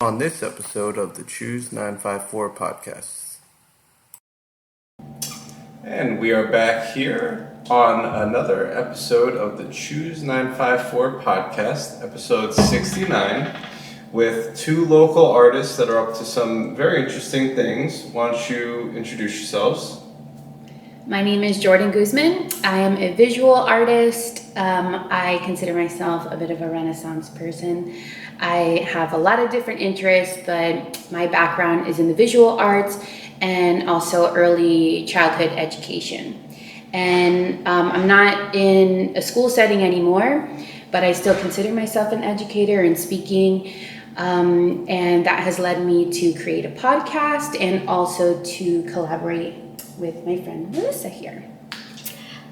On this episode of the Choose954 podcast. And we are back here on another episode of the Choose954 podcast, episode 69, with two local artists that are up to some very interesting things. Why don't you introduce yourselves? My name is Jordan Guzman. I am a visual artist. I consider myself a bit of a Renaissance person. I have a lot of different interests, but my background is in the visual arts and also early childhood education. And I'm not in a school setting anymore, but I still consider myself an educator and speaking. And that has led me to create a podcast and also to collaborate with my friend Melissa here.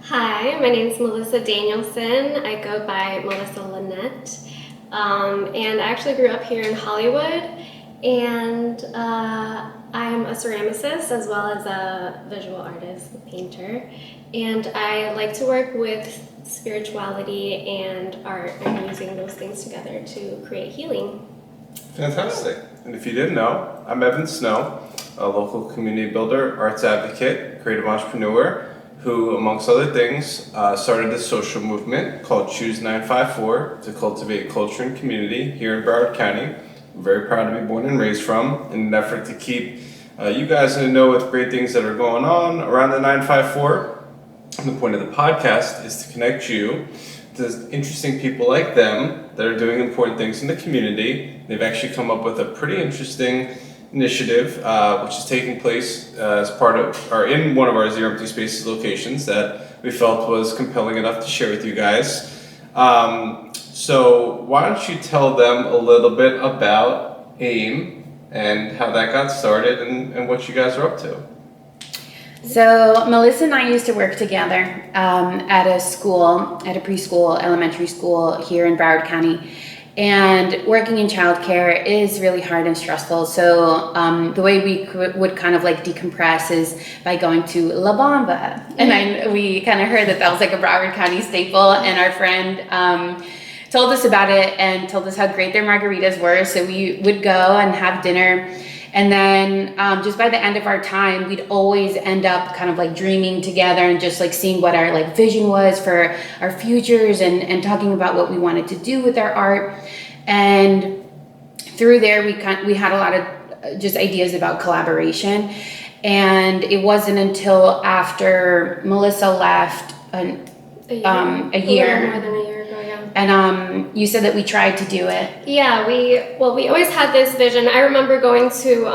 Hi, my name is Melissa Danielson. I go by Melissa Linette. And I actually grew up here in Hollywood, and I'm a ceramicist as well as a visual artist, a painter. And I like to work with spirituality and art and using those things together to create healing. Fantastic. And if you didn't know, I'm Evan Snow, a local community builder, arts advocate, creative entrepreneur, who, amongst other things, started a social movement called Choose954 to cultivate culture and community here in Broward County. I'm very proud to be born and raised from, in an effort to keep you guys in the know with great things that are going on around the 954. And the point of the podcast is to connect you to interesting people like them that are doing important things in the community. They've actually come up with a pretty interesting initiative, which is taking place as part of, or in one of our Zero Empty Spaces locations that we felt was compelling enough to share with you guys. So why don't you tell them a little bit about AIM and how that got started and what you guys are up to? So Melissa and I used to work together at a school, at a preschool, elementary school here in Broward County. And working in childcare is really hard and stressful. So the way we would kind of like decompress is by going to La Bamba. And we kind of heard that was like a Broward County staple. And our friend told us about it and told us how great their margaritas were. So we would go and have dinner. And then just by the end of our time, we'd always end up kind of like dreaming together and just like seeing what our like vision was for our futures and talking about what we wanted to do with our art. And through there, we had a lot of just ideas about collaboration. And it wasn't until after Melissa left a year. More than a year ago, yeah. And you said that we tried to do it. Yeah, we always had this vision. I remember going to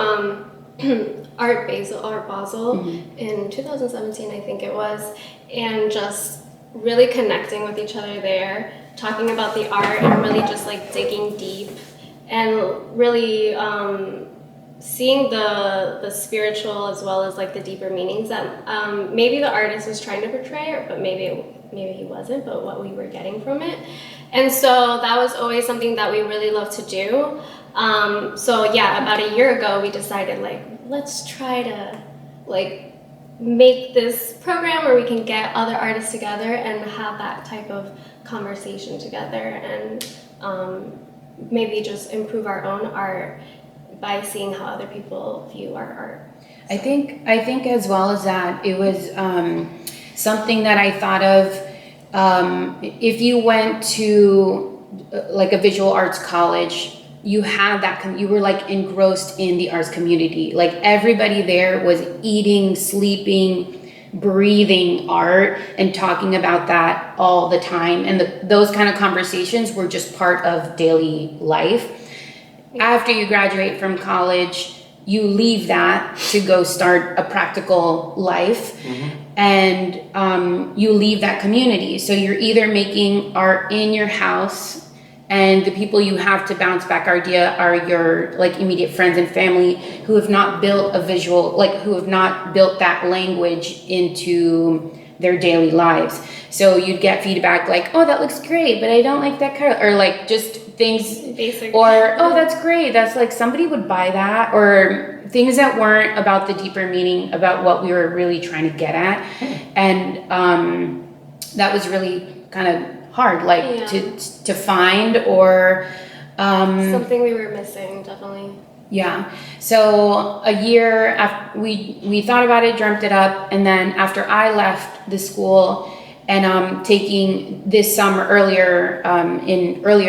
Art Basel in 2017, I think it was, and just really connecting with each other there, talking about the art and really just like digging deep and really seeing the spiritual as well as like the deeper meanings that maybe the artist was trying to portray, but maybe he wasn't, but what we were getting from it. And so that was always something that we really loved to do. So yeah, about a year ago, we decided like, let's try to like make this program where we can get other artists together and have that type of conversation together and maybe just improve our own art by seeing how other people view our art. I think as well as that, it was something that I thought of. If you went to like a visual arts college, you had that, you were like engrossed in the arts community. Like everybody there was eating, sleeping, breathing art and talking about that all the time. And those kind of conversations were just part of daily life. After you graduate from college, you leave that to go start a practical life. And you leave that community. So you're either making art in your house, and the people you have to bounce back idea are your like immediate friends and family who have not built a visual, like who have not built that language into their daily lives. So you'd get feedback like, oh, that looks great, but I don't like that color, or like just things basic, or oh, that's great, that's like somebody would buy that, or things that weren't about the deeper meaning about what we were really trying to get at. And that was really kind of hard, like to find or Something we were missing, definitely. Yeah. So a year after we thought about it, dreamt it up, and then after I left the school and taking this summer earlier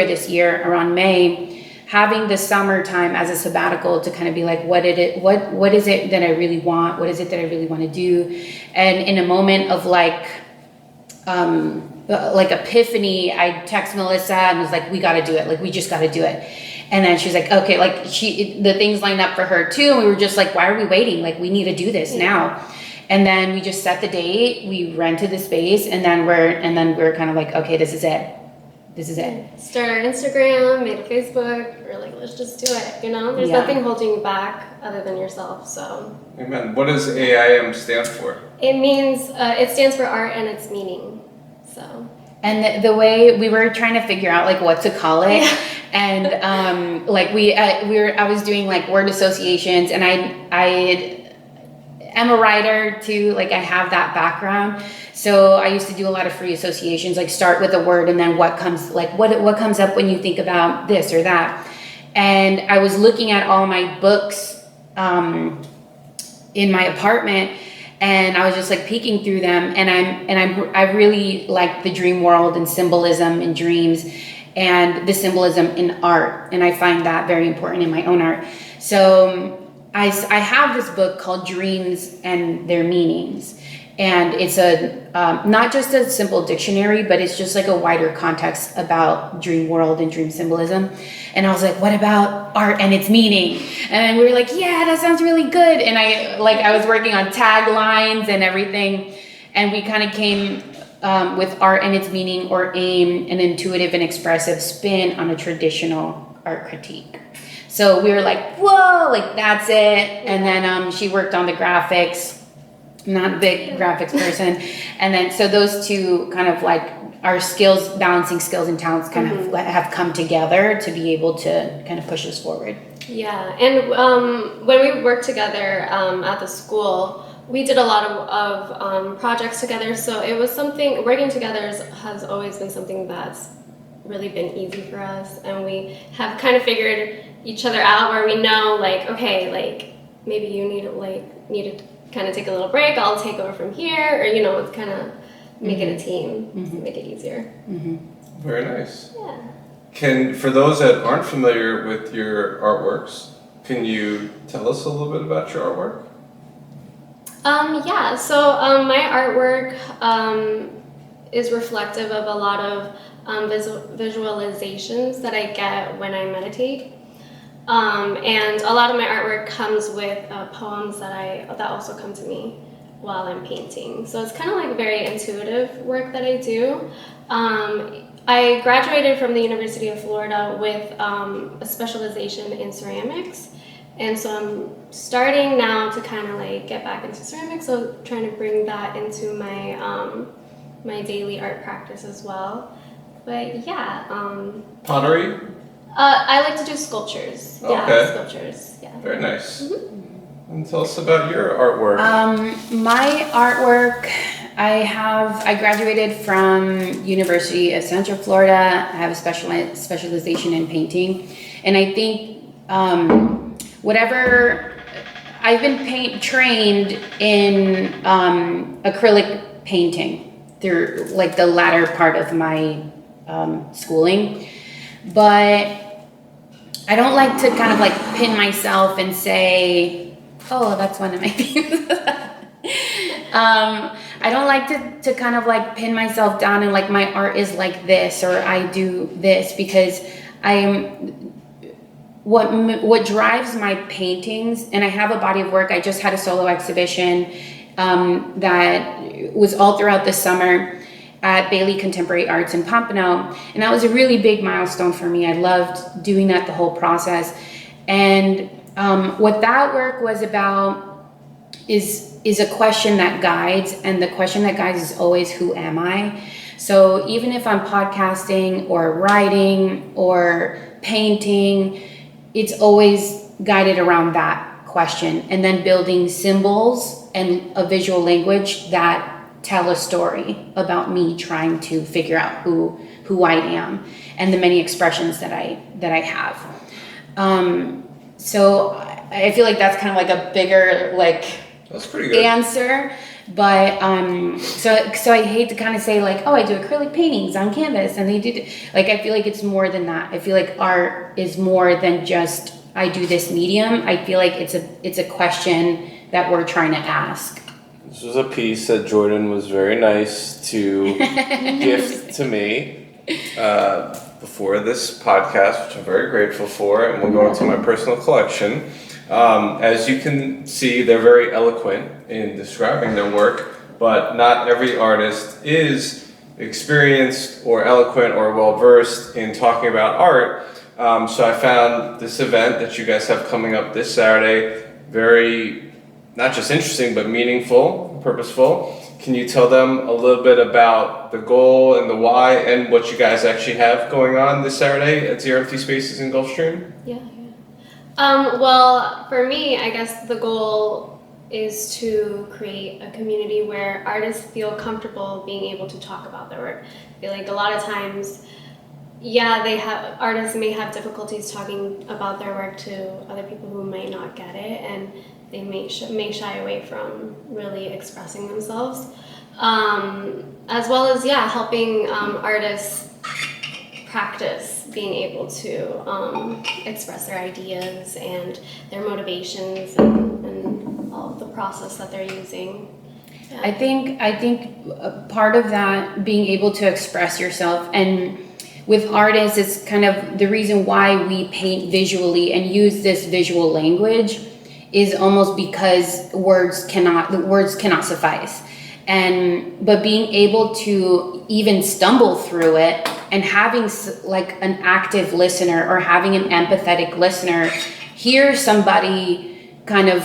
this year around May, having the summertime as a sabbatical to kind of be like, what is it that I really want? What is it that I really want to do? And in a moment of like epiphany, I text Melissa and was like, we got to do it. Like, we just got to do it. And then she's like, okay, like the things lined up for her too. And we were just like, why are we waiting? Like, we need to do this now. And then we just set the date, we rented the space, and then we're kind of like, okay, this is it. This is it. Start our Instagram, made a Facebook. We're like, let's just do it. There's nothing holding you back other than yourself. So. Amen. What does AIM stand for? It means it stands for art and its meaning. So. And the way we were trying to figure out like what to call it, and I was doing like word associations, and I am a writer too. Like, I have that background. So I used to do a lot of free associations, like start with a word and then what comes up when you think about this or that. And I was looking at all my books in my apartment, and I was just like peeking through them, and I really like the dream world and symbolism in dreams and the symbolism in art, and I find that very important in my own art. So I have this book called Dreams and Their Meanings. And it's not just a simple dictionary, but it's just like a wider context about dream world and dream symbolism. And I was like, what about art and its meaning? And we were like, yeah, that sounds really good. And I was working on taglines and everything. And we kind of came with art and its meaning, or AIM, an intuitive and expressive spin on a traditional art critique. So we were like, whoa, like that's it. And then she worked on the graphics. Not a big graphics person. And then, so those two kind of like our skills, balancing skills and talents kind of have come together to be able to kind of push us forward. Yeah. And when we worked together at the school, we did a lot of projects together. So it was something, working together has always been something that's really been easy for us. And we have kind of figured each other out, where we know like, okay, like maybe you need to kind of take a little break, I'll take over from here, or it's kind of make it a team, make it easier. Very nice. Yeah. For those that aren't familiar with your artworks, can you tell us a little bit about your artwork? Yeah, so my artwork is reflective of a lot of visualizations that I get when I meditate. And a lot of my artwork comes with poems that also come to me while I'm painting. So it's kind of like very intuitive work that I do. I graduated from the University of Florida with a specialization in ceramics. And so I'm starting now to kind of like get back into ceramics, so trying to bring that into my my daily art practice as well. But yeah. Pottery? I like to do sculptures. Yeah, okay. Sculptures. Yeah. Very nice. And tell us about your artwork. My artwork, I graduated from University of Central Florida. I have a specialization in painting, and I think I've been trained in acrylic painting through like the latter part of my schooling, but I don't like to kind of like pin myself and say, oh, that's one of my things. I don't like to kind of like pin myself down and like my art is like this or I do this, because what drives my paintings, and I have a body of work. I just had a solo exhibition that was all throughout the summer at Bailey Contemporary Arts in Pompano, and that was a really big milestone for me. I loved doing that, the whole process. And what that work was about is a question that guides, and the question that guides is always, who am I? So even if I'm podcasting or writing or painting, it's always guided around that question, and then building symbols and a visual language that tell a story about me trying to figure out who I am. and the many expressions that I have. So I feel like that's kind of like a bigger That's pretty good. answer. But so I hate to kind of say like, oh, I do acrylic paintings on canvas, and they do like, I feel like it's more than that. I feel like art is more than just I do this medium. I feel like it's a question that we're trying to ask. This was a piece that Jordan was very nice to gift to me before this podcast, which I'm very grateful for, and will go into my personal collection. As you can see, they're very eloquent in describing their work, but not every artist is experienced or eloquent or well-versed in talking about art. So I found this event that you guys have coming up this Saturday very, not just interesting, but meaningful, purposeful. Can you tell them a little bit about the goal and the why and what you guys actually have going on this Saturday at Zero Empty Spaces in Gulfstream? Yeah. Well, for me, I guess the goal is to create a community where artists feel comfortable being able to talk about their work. I feel like a lot of times, artists may have difficulties talking about their work to other people who might not get it, and they may shy away from really expressing themselves, as well as helping artists practice being able to express their ideas and their motivations and all of the process that they're using. Yeah. I think part of that, being able to express yourself, and with artists, it's kind of the reason why we paint visually and use this visual language is almost because words cannot suffice. But being able to even stumble through it and having like an active listener or having an empathetic listener hear somebody kind of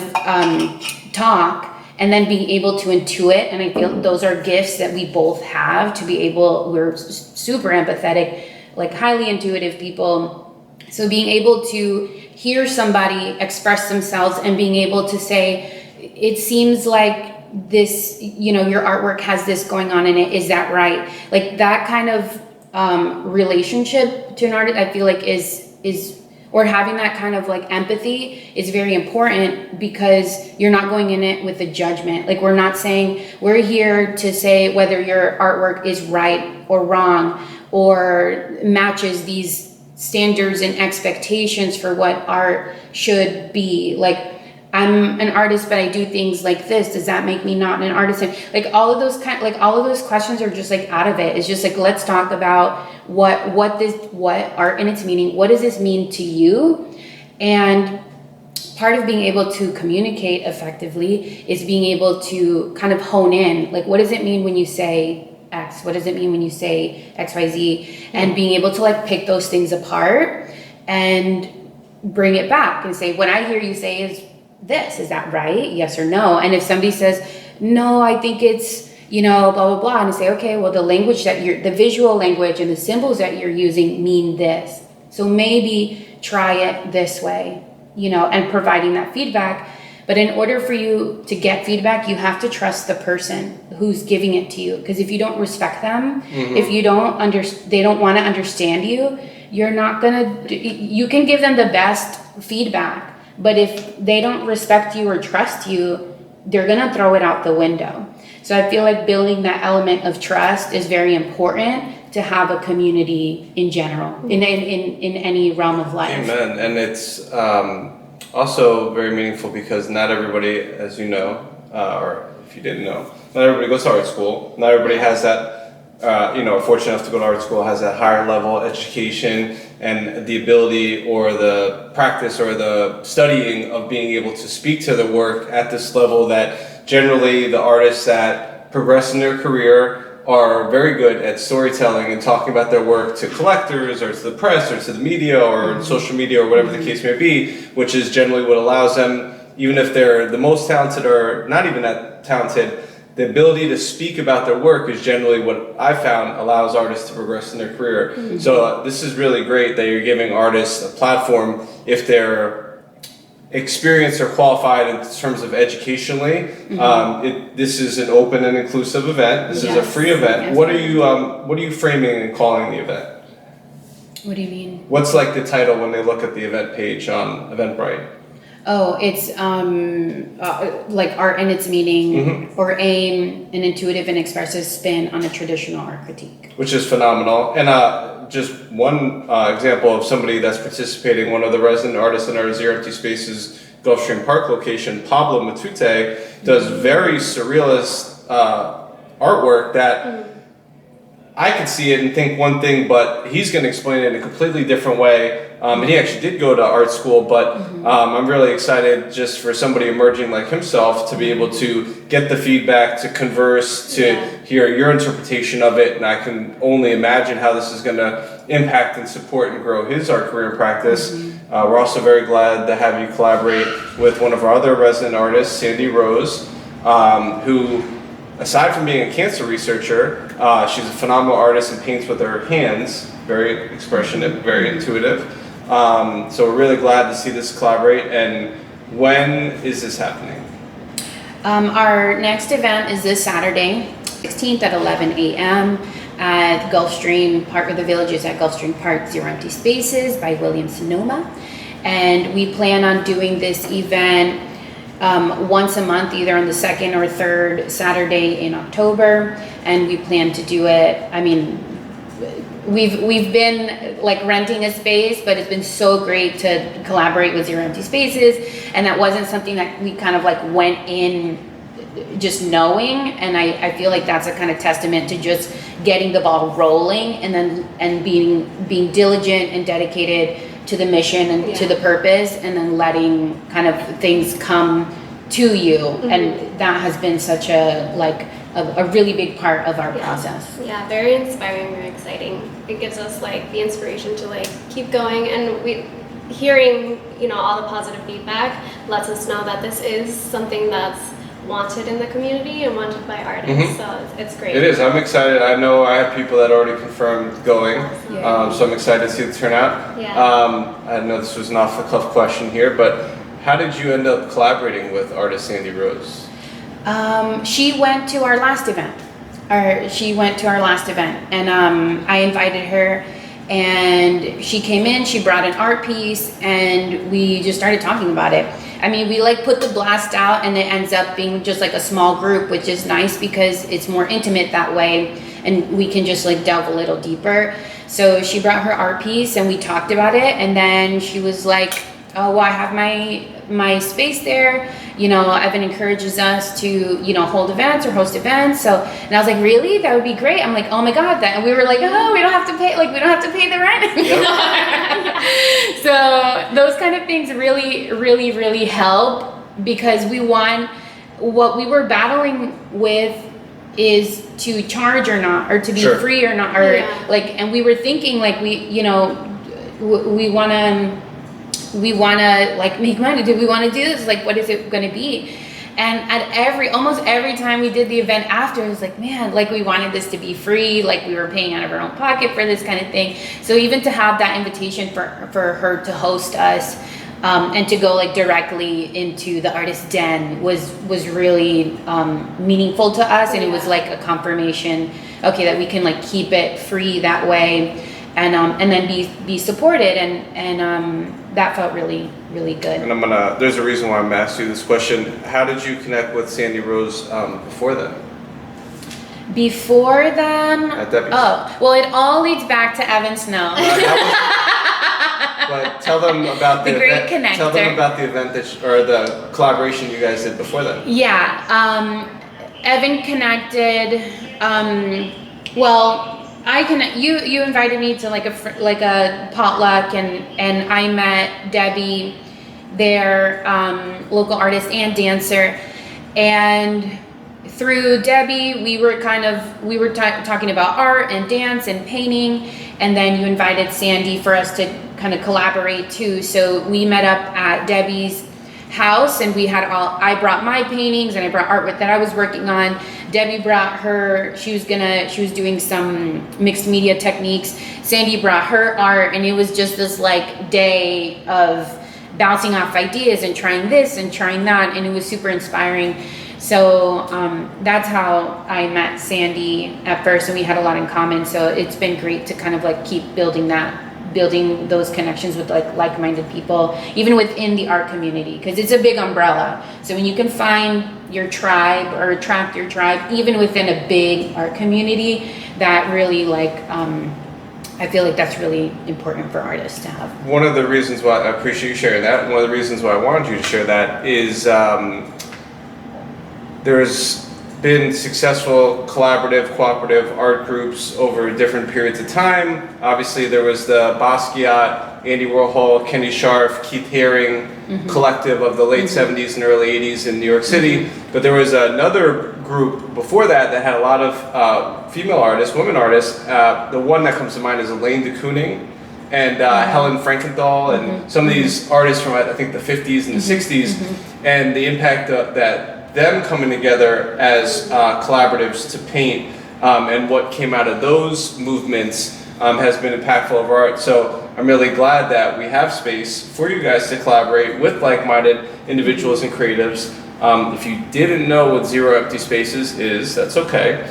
talk, and then being able to intuit, and I feel those are gifts that we both have to be able, we're super empathetic, like highly intuitive people. So being able to hear somebody express themselves and being able to say, it seems like this, your artwork has this going on in it, is that right? Like that kind of relationship to an artist, I feel like is or having that kind of like empathy is very important, because you're not going in it with a judgment. Like we're not saying, we're here to say whether your artwork is right or wrong or matches these standards and expectations for what art should be. Like, I'm an artist, but I do things like this. Does that make me not an artist? And like all of those questions are just like out of it. It's just like, let's talk about what art and its meaning. What does this mean to you? And part of being able to communicate effectively is being able to kind of hone in. Like, what does it mean when you say X? What does it mean when you say XYZ? And being able to like pick those things apart and bring it back and say, what I hear you say is that right? Yes or no? And if somebody says, no, I think it's, blah, blah, blah, and I say, okay, well, the language the visual language and the symbols that you're using mean this. So maybe try it this way, and providing that feedback. But in order for you to get feedback, you have to trust the person who's giving it to you. Because if you don't respect them, if you they don't want to understand you, you're not you can give them the best feedback. But if they don't respect you or trust you, they're going to throw it out the window. So I feel like building that element of trust is very important to have a community in general, in any realm of life. Amen. And it's also very meaningful because not everybody, as you know, or if you didn't know, not everybody goes to art school. Not everybody has that, are fortunate enough to go to art school, has that higher level education and the ability or the practice or the studying of being able to speak to the work at this level that generally the artists that progress in their career are very good at storytelling and talking about their work to collectors or to the press or to the media or social media or whatever the case may be, which is generally what allows them, even if they're the most talented or not even that talented, the ability to speak about their work is generally what I found allows artists to progress in their career. Mm-hmm. So this is really great that you're giving artists a platform if they're experienced or qualified in terms of educationally. Mm-hmm. This is an open and inclusive event. This is a free event. Yes. What are you framing and calling the event? What do you mean? What's like the title when they look at the event page on Eventbrite? Oh, it's like art and its meaning, or aim, an intuitive and expressive spin on a traditional art critique. Which is phenomenal. And just one example of somebody that's participating, one of the resident artists in our Zero Empty Spaces Gulfstream Park location, Pablo Matute, does very surrealist artwork that I could see it and think one thing, but he's going to explain it in a completely different way. And he actually did go to art school, but I'm really excited just for somebody emerging like himself to be able to get the feedback, to converse, to hear your interpretation of it. And I can only imagine how this is going to impact and support and grow his art career and practice. We're also very glad to have you collaborate with one of our other resident artists, Sandy Rose, who, aside from being a cancer researcher, she's a phenomenal artist and paints with her hands, very expressionate, very intuitive. So we're really glad to see this collaborate. And when is this happening? Our next event is this Saturday, 16th at 11 a.m. at Gulfstream Park, or the Village is at Gulfstream Park, Zero Empty Spaces by Williams Sonoma. And we plan on doing this event once a month, either on the second or third Saturday in October. And we plan to do it, I mean, we've been like renting a space, but it's been so great to collaborate with Zero Empty Spaces. And that wasn't something that we kind of like went in just knowing. And I feel like that's a kind of testament to just getting the ball rolling and being diligent and dedicated to the mission and to the purpose, and then letting kind of things come to you. And that has been such a really big part of our process. Yeah, very inspiring, very exciting. It gives us like the inspiration to like keep going, and hearing all the positive feedback lets us know that this is something that's wanted in the community and wanted by artists. So it's great. It is. I'm excited. I know I have people that already confirmed going, so I'm excited to see the turnout. I know this was an off-the-cuff question here, but how did you end up collaborating with artist Sandy Rose? She went to our last event. And I invited her, and she came in, she brought an art piece, and we just started talking about it. I mean, we like put the blast out, and it ends up being just like a small group, which is nice because it's more intimate that way, and we can just like delve a little deeper. So she brought her art piece, and we talked about it, and then she was like, oh, well, I have my space there. Evan encourages us to, hold events or host events. So, and I was like, really? That would be great. I'm like, oh my God, and we were like, oh, we don't have to pay the rent anymore. So those kind of things really, really, really help, because what we were battling with is to charge or not, or to be free or not, or and we were thinking like we want to like make money. Do we want to do this? Like, what is it going to be? And at almost every time we did the event after, it was like, man, like we wanted this to be free. Like we were paying out of our own pocket for this kind of thing. So even to have that invitation for her to host us, and to go like directly into the artist den was really meaningful to us. And it was like a confirmation, okay, that we can like keep it free that way. And then be supported, and that felt really, really good. And there's a reason why I'm asking you this question. How did you connect with Sandy Rose before then? Before then? At Debbie's. Oh, well, it all leads back to Evan Snow. But tell them about the great event. connector. Tell them about the event or the collaboration you guys did before then. Yeah, Evan connected. Well, you invited me to like a potluck, and I met Debbie, their local artist and dancer, and through Debbie we were talking about art and dance and painting, and then you invited Sandy for us to kind of collaborate too. So we met up at Debbie's house, and I brought my paintings, and I brought art that I was working on. Debbie brought she was doing some mixed media techniques. Sandy brought her art, and it was just this like day of bouncing off ideas and trying this and trying that, and it was super inspiring. So that's how I met Sandy at first, and we had a lot in common. So it's been great to kind of like keep building that building those connections with like-minded people, even within the art community, because it's a big umbrella. So when you can find your tribe or attract your tribe, even within a big art community, that really I feel like that's really important for artists to have. One of the reasons why I appreciate you sharing that, one of the reasons why I wanted you to share that is there's been successful collaborative, cooperative art groups over different periods of time. Obviously, there was the Basquiat, Andy Warhol, Kenny Scharf, Keith Haring collective of the late 70s and early 80s in New York City. But there was another group before that that had a lot of female artists, women artists. The one that comes to mind is Elaine de Kooning and Helen Frankenthal and some of these artists from I think the 50s and the 60s, and the impact that them coming together as collaboratives to paint and what came out of those movements has been impactful of art. So I'm really glad that we have space for you guys to collaborate with like-minded individuals and creatives. If you didn't know what Zero Empty Spaces is, that's okay.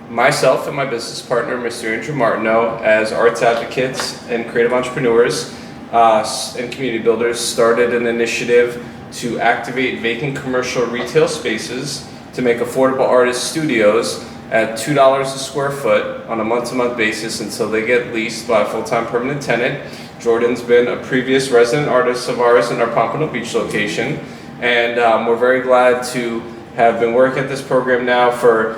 Myself and my business partner, Mr. Andrew Martineau, as arts advocates and creative entrepreneurs and community builders, started an initiative to activate vacant commercial retail spaces to make affordable artist studios at $2 a square foot on a month-to-month basis until they get leased by a full-time permanent tenant. Jordan's been a previous resident artist of ours in our Pompano Beach location, and we're very glad to have been working at this program now for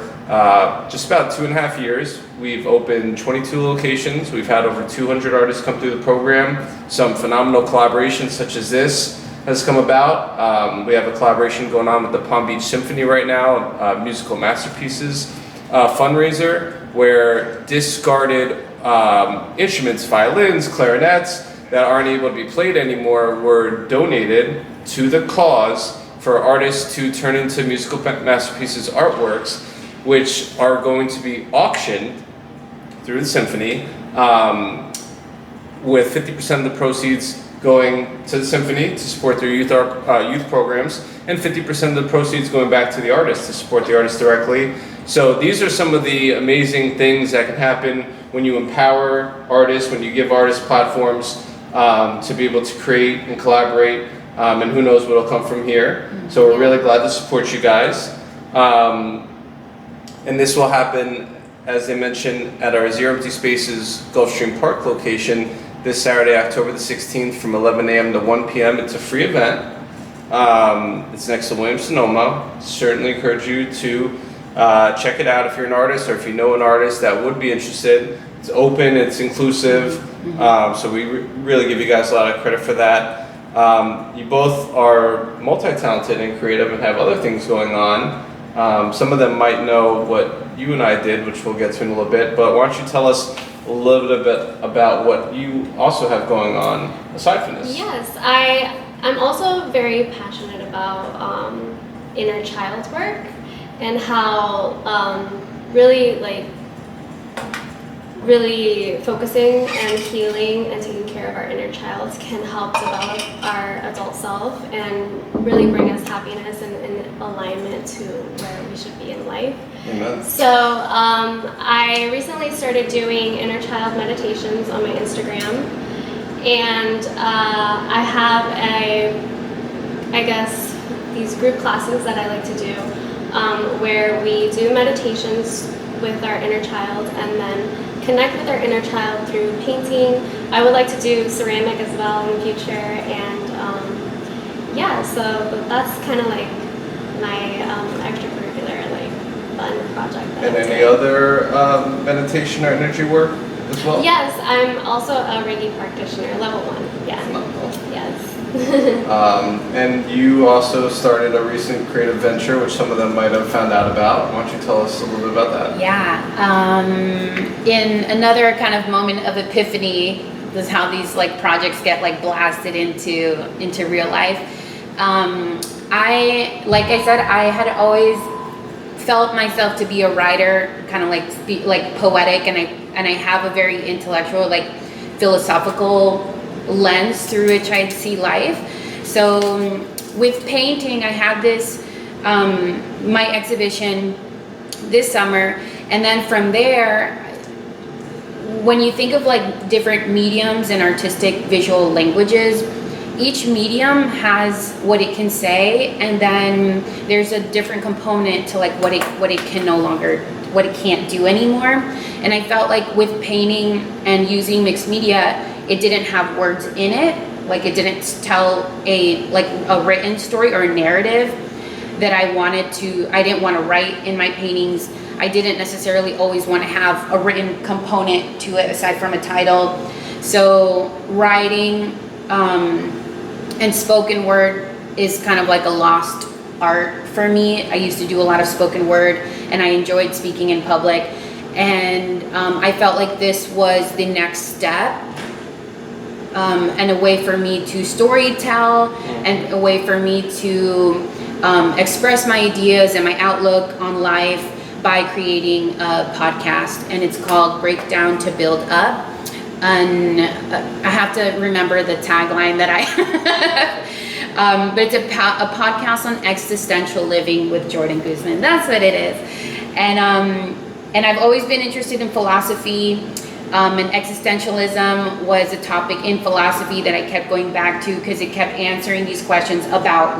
just about 2.5 years. We've opened 22 locations. We've had over 200 artists come through the program. Some phenomenal collaborations such as this has come about. We have a collaboration going on with the Palm Beach Symphony right now, Musical Masterpieces fundraiser, where discarded instruments, violins, clarinets that aren't able to be played anymore were donated to the cause for artists to turn into Musical Masterpieces artworks, which are going to be auctioned through the symphony, with 50% of the proceeds going to the symphony to support their youth programs, and 50% of the proceeds going back to the artists to support the artists directly. So these are some of the amazing things that can happen when you empower artists, when you give artists platforms to be able to create and collaborate, and who knows what'll come from here. So we're really glad to support you guys. And this will happen, as they mentioned, at our Zero Empty Spaces Gulfstream Park location this Saturday, October the 16th from 11 a.m. to 1 p.m. It's a free event. It's next to Williams Sonoma. Certainly encourage you to check it out if you're an artist or if you know an artist that would be interested. It's open, it's inclusive, so we really give you guys a lot of credit for that. You both are multi-talented and creative and have other things going on. Some of them might know what you and I did, which we'll get to in a little bit, but why don't you tell us a little bit about what you also have going on aside from this? Yes, I'm also very passionate about inner child work and how really focusing and healing and taking care of our inner child can help develop our adult self and really bring us happiness and alignment to where we should be in life. Amen. So I recently started doing inner child meditations on my Instagram, and I have these group classes that I like to do where we do meditations with our inner child and then connect with our inner child through painting. I would like to do ceramic as well in the future, and so that's kind of like my extracurricular fun project. And any other meditation or energy work as well? Yes, I'm also a Reiki practitioner, level 1. Yeah. Yes. And you also started a recent creative venture, which some of them might have found out about. Why don't you tell us a little bit about that? Yeah. In another kind of moment of epiphany, this is how these projects get blasted into real life. I said, I had always felt myself to be a writer, kind of poetic, and I have a very intellectual, philosophical lens through which I see life. So with painting, I had this my exhibition this summer, and then from there, when you think of like different mediums and artistic visual languages, each medium has what it can say, and then there's a different component to like what it can no longer, what it can't do anymore. And I felt like with painting and using mixed media, it didn't have words in it. Like it didn't tell a written story or a narrative that I didn't want to write in my paintings. I didn't necessarily always want to have a written component to it aside from a title. So writing and spoken word is kind of like a lost art for me. I used to do a lot of spoken word and I enjoyed speaking in public. And I felt like this was the next step and a way for me to storytell and a way for me to express my ideas and my outlook on life by creating a podcast. And it's called Breakdown to Build Up. And I have to remember the tagline that I have. But it's a podcast on existential living with Jordan Guzman. That's what it is. And I've always been interested in philosophy. And existentialism was a topic in philosophy that I kept going back to because it kept answering these questions about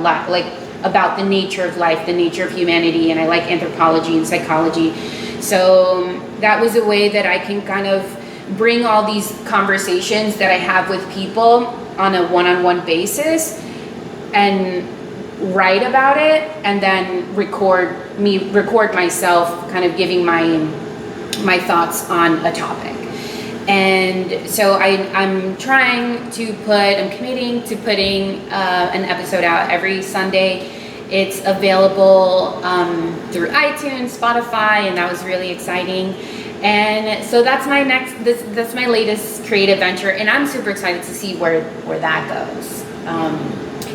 about the nature of life, the nature of humanity, and I like anthropology and psychology. So that was a way that I can kind of bring all these conversations that I have with people on a one-on-one basis and write about it, and then record myself kind of giving my thoughts on a topic. And so I'm committing to putting an episode out every Sunday. It's available through iTunes, Spotify, and that was really exciting. And so that's that's my latest creative venture, and I'm super excited to see where that goes.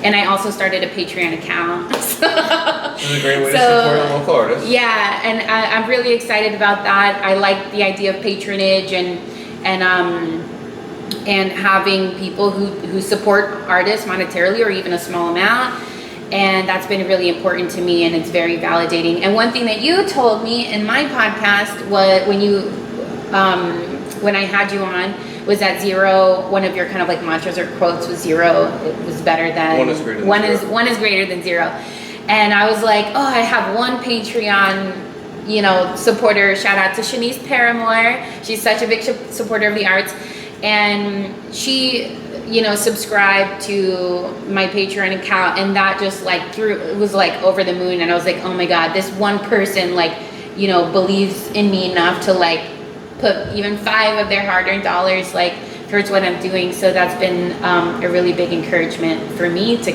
And I also started a Patreon account. This is a great way to support a local artist. Yeah, and I'm really excited about that. I like the idea of patronage and having people who support artists monetarily or even a small amount. And that's been really important to me, and it's very validating. And one thing that you told me in my podcast was when I had you on, was that zero, one of your kind of like mantras or quotes was zero. It was better than one is greater than zero. One is greater than zero. And I was like, oh, I have one Patreon, supporter. Shout out to Shanice Paramore. She's such a big supporter of the arts, and she, subscribed to my Patreon account, and that just it was like over the moon. And I was like, oh my God, this one person believes in me enough to put even 5 of their hard-earned dollars towards what I'm doing. So that's been a really big encouragement for me to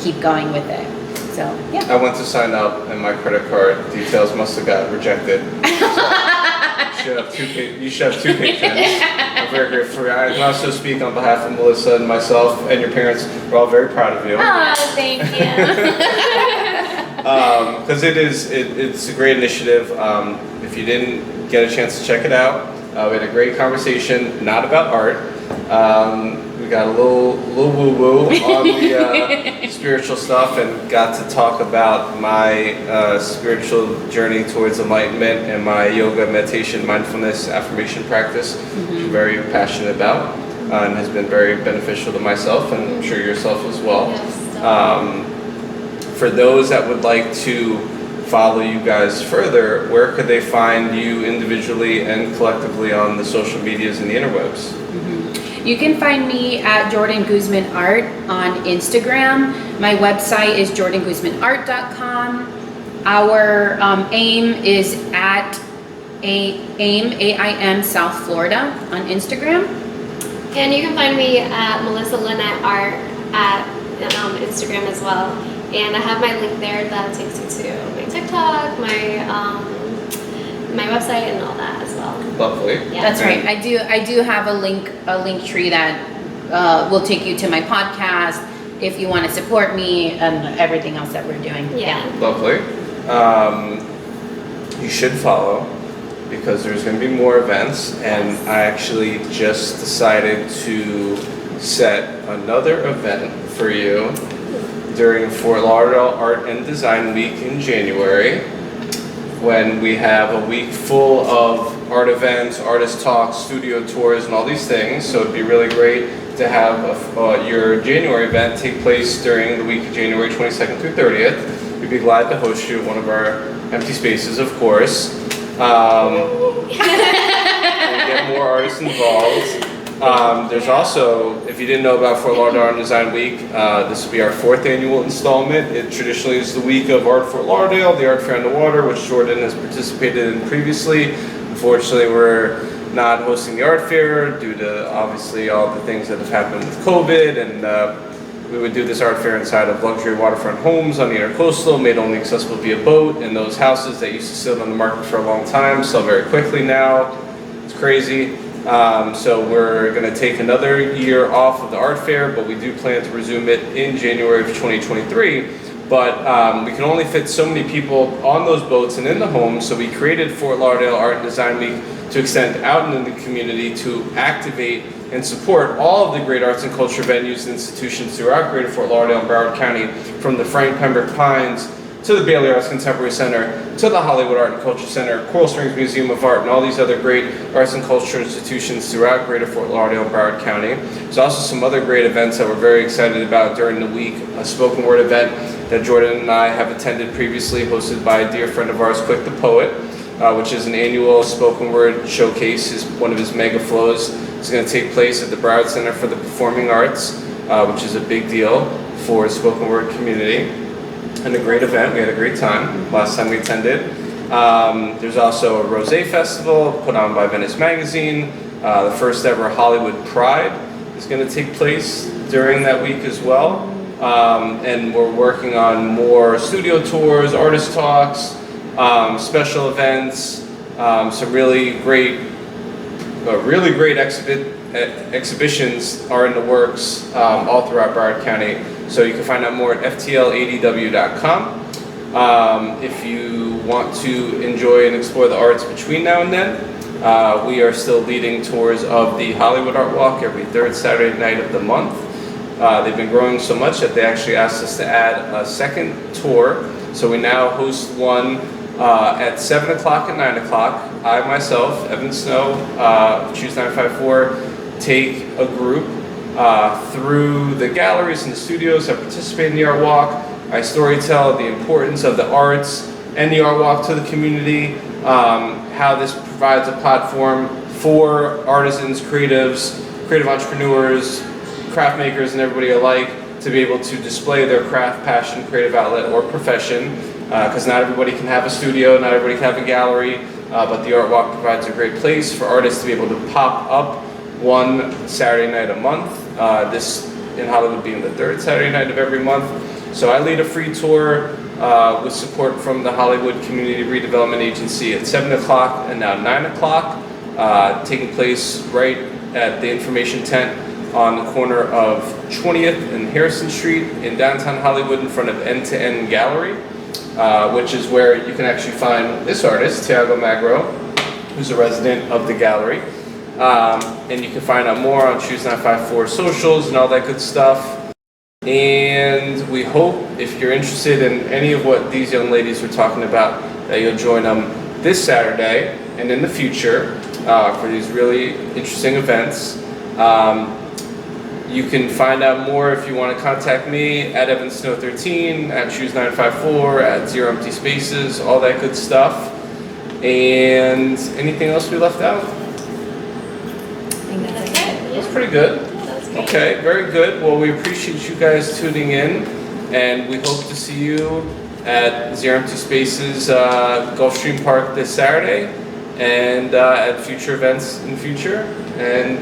keep going with it. So yeah. I went to sign up and my credit card details must have got rejected. So you should have two patrons. I'm very grateful. I can also speak on behalf of Melissa and myself and your parents. We're all very proud of you. Oh, thank you. Because it's a great initiative. If you didn't get a chance to check it out, we had a great conversation, not about art. We got a little woo-woo on the spiritual stuff, and got to talk about my spiritual journey towards enlightenment and my yoga, meditation, mindfulness, affirmation practice, which I'm very passionate about, and has been very beneficial to myself, and I'm sure yourself as well. For those that would like to follow you guys further, where could they find you individually and collectively on the social medias and the interwebs? You can find me at Jordan Guzman Art on Instagram. My website is jordanguzmanart.com. Our AIM is at AIM South Florida on Instagram. And you can find me at Melissa Linette Art at Instagram as well. And I have my link there that takes you to my TikTok, my website, and all that as well. Lovely. Yeah. That's right. I do have a link tree that will take you to my podcast if you want to support me and everything else that we're doing. Yeah. Lovely. You should follow, because there's going to be more events, and I actually just decided to set another event for you during Fort Lauderdale Art and Design Week in January, when we have a week full of art events, artist talks, studio tours, and all these things. So it'd be really great to have your January event take place during the week of January 22nd through 30th. We'd be glad to host you at one of our empty spaces, of course. And get more artists involved. There's also, if you didn't know about Fort Lauderdale Art and Design Week, this will be our 4th annual installment. It traditionally is the week of Art Fort Lauderdale, the Art Fair on the Water, which Jordan has participated in previously. Unfortunately, we're not hosting the art fair due to obviously all the things that have happened with COVID, and we would do this art fair inside of luxury waterfront homes on the intercoastal, made only accessible via boat, and those houses that used to sit on the market for a long time sell very quickly now. It's crazy. So we're going to take another year off of the art fair, but we do plan to resume it in January of 2023. But we can only fit so many people on those boats and in the homes, so we created Fort Lauderdale Art and Design Week to extend out into the community to activate and support all of the great arts and culture venues and institutions throughout Greater Fort Lauderdale and Broward County, from the Frank Pembroke Pines to the Bailey Arts Contemporary Center, to the Hollywood Art and Culture Center, Coral Springs Museum of Art, and all these other great arts and culture institutions throughout Greater Fort Lauderdale and Broward County. There's also some other great events that we're very excited about during the week. A spoken word event that Jordan and I have attended previously, hosted by a dear friend of ours, Quick the Poet, which is an annual spoken word showcase, is one of his mega flows. It's going to take place at the Broward Center for the Performing Arts, which is a big deal for the spoken word community. And a great event. We had a great time last time we attended. There's also a Rosé Festival put on by Venice Magazine. The first ever Hollywood Pride is going to take place during that week as well. And we're working on more studio tours, artist talks, special events, some really great exhibitions are in the works all throughout Broward County. So you can find out more at ftladw.com. If you want to enjoy and explore the arts between now and then, we are still leading tours of the Hollywood Art Walk every 3rd Saturday night of the month. They've been growing so much that they actually asked us to add a second tour. So we now host one at 7 o'clock and 9 o'clock. I myself, Evan Snow, Choose954, take a group through the galleries and the studios that participate in the Art Walk. I storytell the importance of the arts and the Art Walk to the community, how this provides a platform for artisans, creatives, creative entrepreneurs, craft makers, and everybody alike to be able to display their craft, passion, creative outlet, or profession, because not everybody can have a studio, not everybody can have a gallery, but the Art Walk provides a great place for artists to be able to pop up one Saturday night a month, this in Hollywood being the 3rd Saturday night of every month. So I lead a free tour with support from the Hollywood Community Redevelopment Agency at 7 o'clock and now 9 o'clock, taking place right at the information tent on the corner of 20th and Harrison Street in downtown Hollywood in front of End to End Gallery, which is where you can actually find this artist, Tiago Magro, who's a resident of the gallery. And you can find out more on Choose954 socials and all that good stuff. And we hope, if you're interested in any of what these young ladies were talking about, that you'll join them this Saturday and in the future for these really interesting events. You can find out more if you want to contact me at evansnow13, at Choose954, at Zero Empty Spaces, all that good stuff. And anything else we left out? That's pretty good. Okay, very good. Well, we appreciate you guys tuning in, and we hope to see you at Zero Empty Spaces Gulfstream Park this Saturday, and at future events in the future. And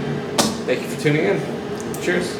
thank you for tuning in. Cheers.